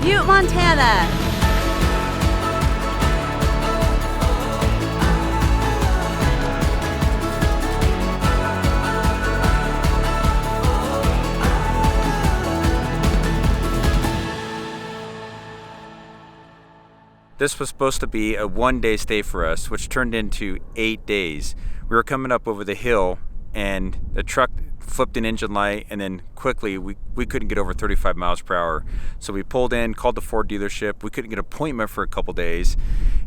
Butte, Montana. This was supposed to be a 1-day stay for us, which turned into 8 days. We were coming up over the hill and the truck flipped an engine light, and then quickly we couldn't get over 35 miles per hour. So we pulled in, called the Ford dealership. We couldn't get an appointment for a couple days.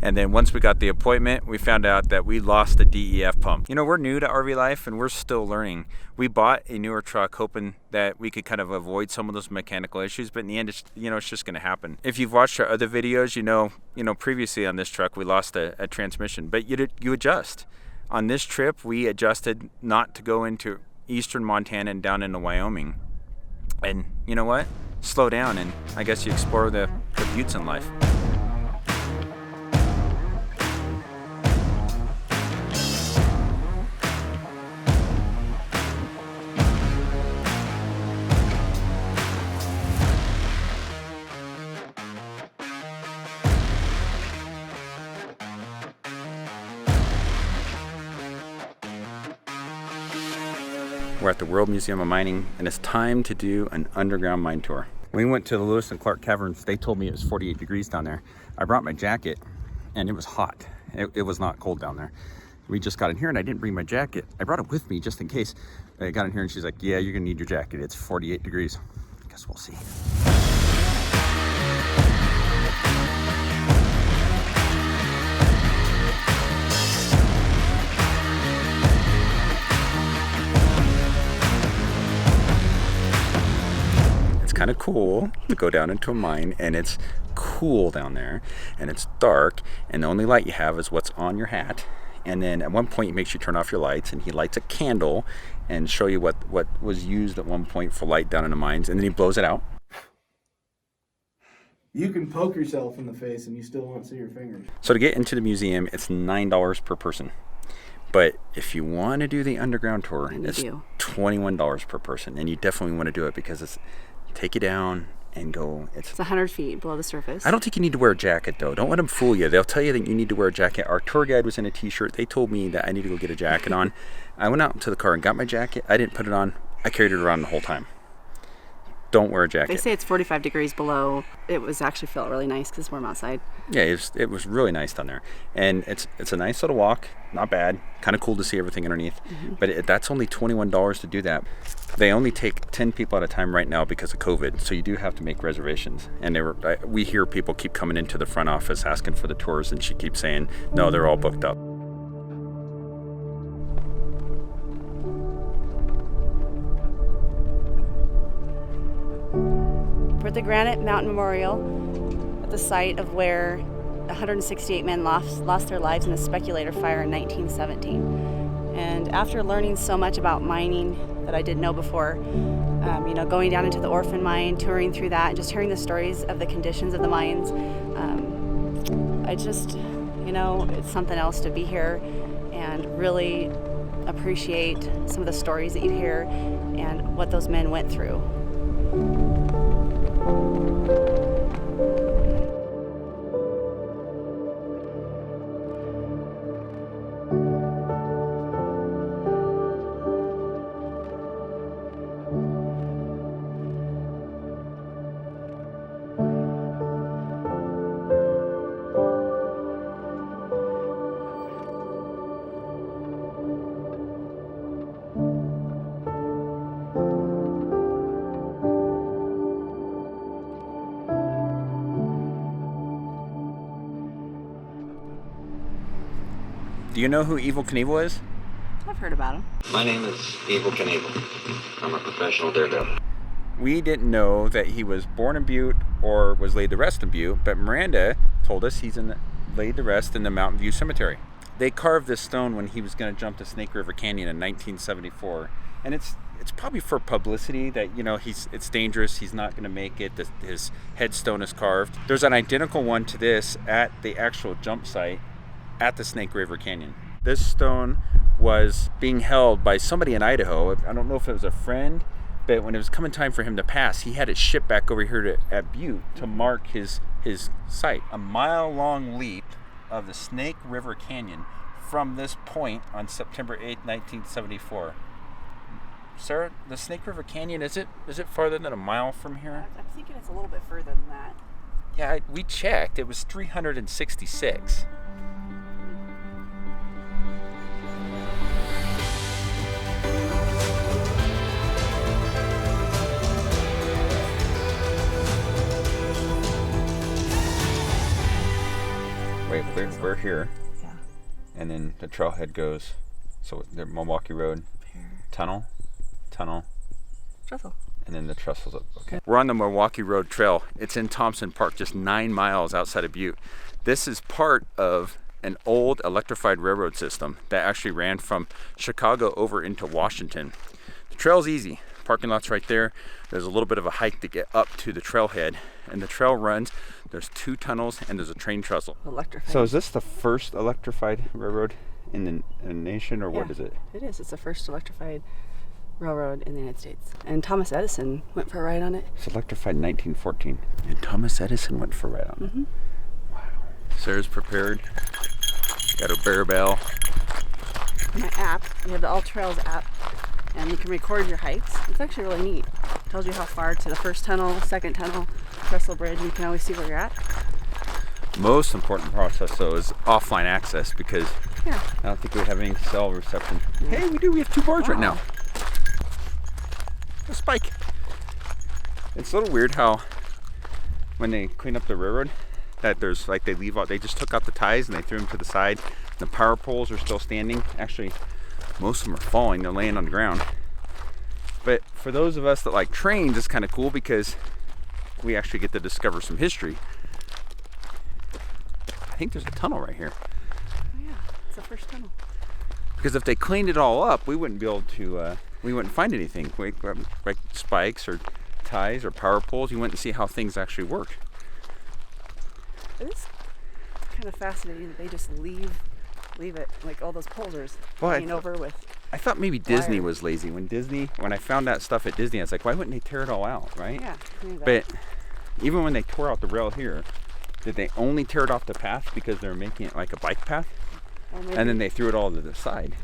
And then once we got the appointment, we found out that we lost the DEF pump. You know, we're new to RV life and we're still learning. We bought a newer truck hoping that we could kind of avoid some of those mechanical issues, but in the end, it's just going to happen. If you've watched our other videos, you know, previously on this truck, we lost a transmission, but you adjust. On this trip, we adjusted not to go into eastern Montana and down into Wyoming. And you know what? Slow down and I guess you explore the buttes in life. We're at the World Museum of Mining, and it's time to do an underground mine tour. When we went to the Lewis and Clark Caverns, they told me it was 48 degrees down there. I brought my jacket, and it was hot. It was not cold down there. We just got in here, and I didn't bring my jacket. I brought it with me just in case. I got in here, and she's like, yeah, you're gonna need your jacket. It's 48 degrees. Guess we'll see. Kind of cool to go down into a mine, and it's cool down there and it's dark, and the only light you have is what's on your hat. And then at one point he makes you turn off your lights, and he lights a candle and show you what was used at one point for light down in the mines, and then he blows it out. You can poke yourself in the face and you still won't see your fingers. So to get into the museum, it's $9 per person. But if you want to do the underground tour, it's $21 per person, and you definitely want to do it because it's take you down and go. It's 100 feet below the surface. I don't think you need to wear a jacket though. Don't let them fool you. They'll tell you that you need to wear a jacket. Our tour guide was in a t-shirt. They told me that I need to go get a jacket on. I went out to the car and got my jacket. I didn't put it on. I carried it around the whole time. Don't wear a jacket. They say it's 45 degrees below. It was actually felt really nice because it's warm outside. Yeah, it was really nice down there. And it's a nice little walk. Not bad. Kind of cool to see everything underneath. Mm-hmm. But that's only $21 to do that. They only take 10 people at a time right now because of COVID. So you do have to make reservations. And we hear people keep coming into the front office asking for the tours, and she keeps saying, no, they're all booked up. We're at the Granite Mountain Memorial at the site of where 168 men lost their lives in a speculator fire in 1917. And after learning so much about mining that I didn't know before, going down into the orphan mine, touring through that, and just hearing the stories of the conditions of the mines, I just, it's something else to be here and really appreciate some of the stories that you hear and what those men went through. Do you know who Evel Knievel is? I've heard about him. My name is Evel Knievel. I'm a professional daredevil. We didn't know that he was born in Butte or was laid to rest in Butte, but Miranda told us he's laid to rest in the Mountain View Cemetery. They carved this stone when he was going to jump to Snake River Canyon in 1974, and it's probably for publicity that it's dangerous, he's not going to make it. His headstone is carved. There's an identical one to this at the actual jump site at the Snake River Canyon. This stone was being held by somebody in Idaho. I don't know if it was a friend, But when it was coming time for him to pass, he had it shipped back over here at Butte to mark his site. A mile-long leap of the Snake River Canyon from this point on September 8th, 1974. Sarah, the Snake River Canyon, is it farther than a mile from here? I'm thinking it's a little bit further than that. Yeah, we checked. It was 366. Wait, we're here. Yeah. And then the trailhead goes, so the Milwaukee Road, tunnel, Trestle. and then the trestles up. Okay. We're on the Milwaukee Road Trail. It's in Thompson Park, just 9 miles outside of Butte. This is part of an old electrified railroad system that actually ran from Chicago over into Washington. The trail's easy. Parking lot's right there. There's a little bit of a hike to get up to the trailhead, and the trail runs. There's 2 tunnels and there's a train trestle. Electrified. So is this the first electrified railroad in the nation, or what is it? It is. It's the first electrified railroad in the United States. And Thomas Edison went for a ride on it. It's electrified in 1914. And Thomas Edison went for a ride on it. Mm-hmm. Wow. Sarah's prepared. Got her bear bell. My app, you have the All Trails app, and you can record your hikes. It's actually really neat. It tells you how far to the first tunnel, second tunnel, Trestle Bridge. You can always see where you're at. Most important process though is offline access, because I don't think we have any cell reception. Yeah. Hey, we do. We have 2 bars right now. A spike. It's a little weird how when they clean up the railroad, that there's like they just took out the ties and they threw them to the side. The power poles are still standing. Actually, most of them are falling. They're laying on the ground. But for those of us that like trains, it's kind of cool because we actually get to discover some history. I think there's a tunnel right here. Oh yeah, it's the first tunnel. Because if they cleaned it all up, we wouldn't be able to, we wouldn't find anything. Like spikes or ties or power poles, you wouldn't see how things actually work. It is kind of fascinating that they just leave it, like all those poles are hanging over with. I thought maybe Disney was lazy. When I found that stuff at Disney, I was like, why wouldn't they tear it all out, right? Yeah, but even when they tore out the rail here, did they only tear it off the path because they're making it like a bike path? And then they threw it all to the side.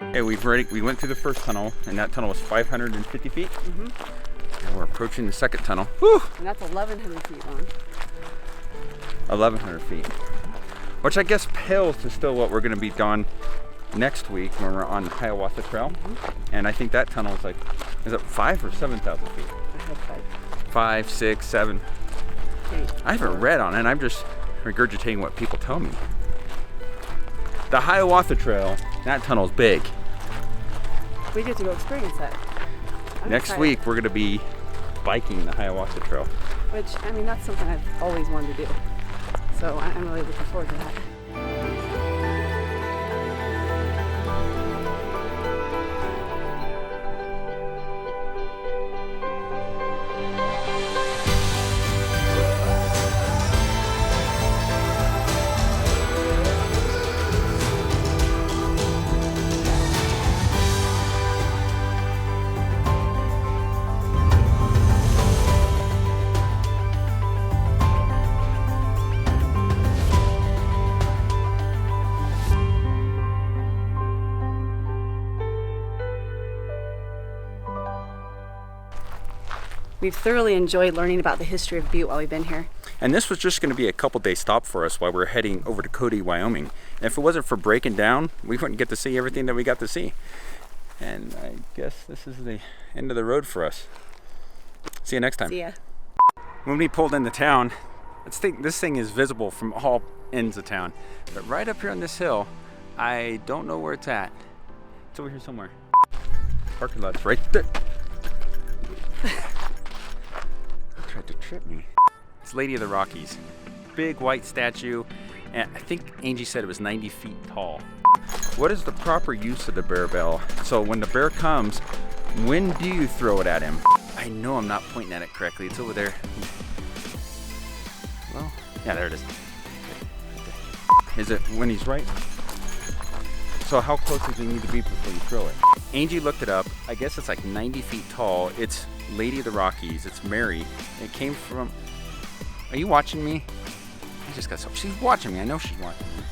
Okay, we went through the first tunnel, and that tunnel was 550 feet. Mm-hmm. And we're approaching the second tunnel. Whew! And that's 1,100 feet long. 1,100 feet. Which I guess pales to still what we're going to be done next week when we're on the Hiawatha Trail. Mm-hmm. And I think that tunnel is like, is it 5,000 or 7,000 feet? I had 5. 5, 6, 7. 8. I haven't read on it. I'm just regurgitating what people tell me. The Hiawatha Trail, that tunnel's big. We get to go experience that. Next week, we're going to be biking the Hiawatha Trail. Which, I mean, that's something I've always wanted to do. So I'm really looking forward to that. We've thoroughly enjoyed learning about the history of Butte while we've been here. And this was just going to be a couple-day stop for us while we're heading over to Cody, Wyoming. And if it wasn't for breaking down, we wouldn't get to see everything that we got to see. And I guess this is the end of the road for us. See you next time. See ya. When we pulled into town, this thing is visible from all ends of town. But right up here on this hill, I don't know where it's at. It's over here somewhere. Parking lot's right there. Tried to trip me. It's Lady of the Rockies. Big white statue, and I think Angie said it was 90 feet tall. What is the proper use of the bear bell? So when the bear comes, when do you throw it at him? I know I'm not pointing at it correctly. It's over there. Well, yeah, there it is. Is it when he's right? So how close does he need to be before you throw it? Angie looked it up. I guess it's like 90 feet tall. It's Lady of the Rockies. It's Mary. It came from... Are you watching me? I just got so... She's watching me. I know she's watching me.